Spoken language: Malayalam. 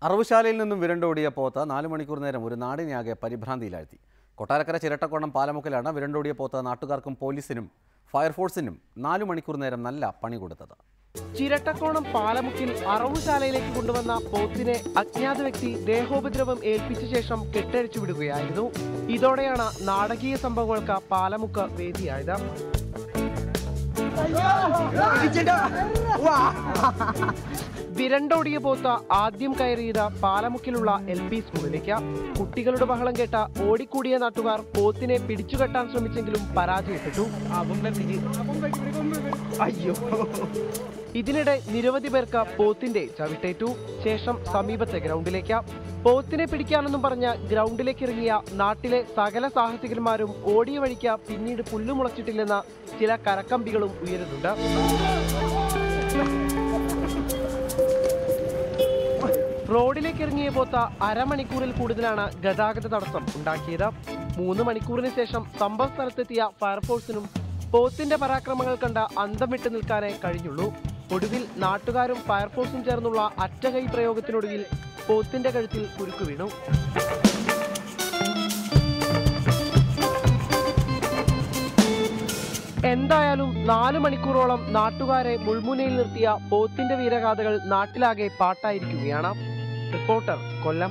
അറവുശാലയിൽ നിന്നും വിരണ്ടോടിയ പോത്ത് 4 മണിക്കൂർ നേരം ഒരു നാടിനെയാകെ പരിഭ്രാന്തിയിലാഴ്ത്തി. കൊട്ടാരക്കര ചിരട്ടക്കോണം പാലമുക്കിലാണ് വിരണ്ടോടിയ പോത്ത് നാട്ടുകാർക്കും പോലീസിനും ഫയർഫോഴ്സിനും 4 മണിക്കൂർ നേരം നല്ല പണി കൊടുത്തത്. ചിരട്ടക്കോണം പാലമുക്കിൽ അറവുശാലയിലേക്ക് കൊണ്ടുവന്ന പോത്തിനെ അജ്ഞാത വ്യക്തി ദേഹോപദ്രവം ഏൽപ്പിച്ച ശേഷം കെട്ടഴിച്ചു വിടുകയായിരുന്നു. ഇതോടെയാണ് നാടകീയ സംഭവങ്ങൾക്ക് പാലമുക്ക് വേദിയായത്. വിരണ്ടോടിയ പോത്ത് ആദ്യം കയറിയത് പാലമുക്കിലുള്ള LP സ്കൂളിലേക്ക്. കുട്ടികളുടെ ബഹളം കേട്ട ഓടിക്കൂടിയ നാട്ടുകാർ പോത്തിനെ പിടിച്ചുകെട്ടാൻ ശ്രമിച്ചെങ്കിലും പരാജയപ്പെട്ടു. ഇതിനിടെ നിരവധി പേർക്ക് പോത്തിന്റെ ചവിട്ടേറ്റു. ശേഷം സമീപത്തെ ഗ്രൗണ്ടിലേക്ക്. പോത്തിനെ പിടിക്കാനെന്നും പറഞ്ഞ് ഗ്രൗണ്ടിലേക്ക് ഇറങ്ങിയ നാട്ടിലെ സകല സാഹസികന്മാരും ഓടിയ വഴിക്ക് പിന്നീട് പുല്ലുമുളച്ചിട്ടില്ലെന്ന ചില കരക്കമ്പികളും ഉയരുന്നുണ്ട്. റോഡിലേക്ക് ഇറങ്ങിയ പോത്ത് അരമണിക്കൂറിൽ കൂടുതലാണ് ഗതാഗത തടസ്സം ഉണ്ടാക്കിയത്. 3 മണിക്കൂറിന് ശേഷം സംഭവ സ്ഥലത്തെത്തിയ ഫയർഫോഴ്സിനും പോത്തിന്റെ പരാക്രമങ്ങൾ കണ്ട് അന്തം വിട്ട് നിൽക്കാനേ കഴിഞ്ഞുള്ളൂ. ഒടുവിൽ നാട്ടുകാരും ഫയർഫോഴ്സും ചേർന്നുള്ള അറ്റകൈ പ്രയോഗത്തിനൊടുവിൽ പോത്തിന്റെ കഴുത്തിൽ കുരുക്ക് വീണു. എന്തായാലും 4 മണിക്കൂറോളം നാട്ടുകാരെ മുൾമുനയിൽ നിർത്തിയ പോത്തിന്റെ വീരഗാഥകൾ നാട്ടിലാകെ പാട്ടായിരിക്കുകയാണ്. റിപ്പോർട്ടർ, കൊല്ലം.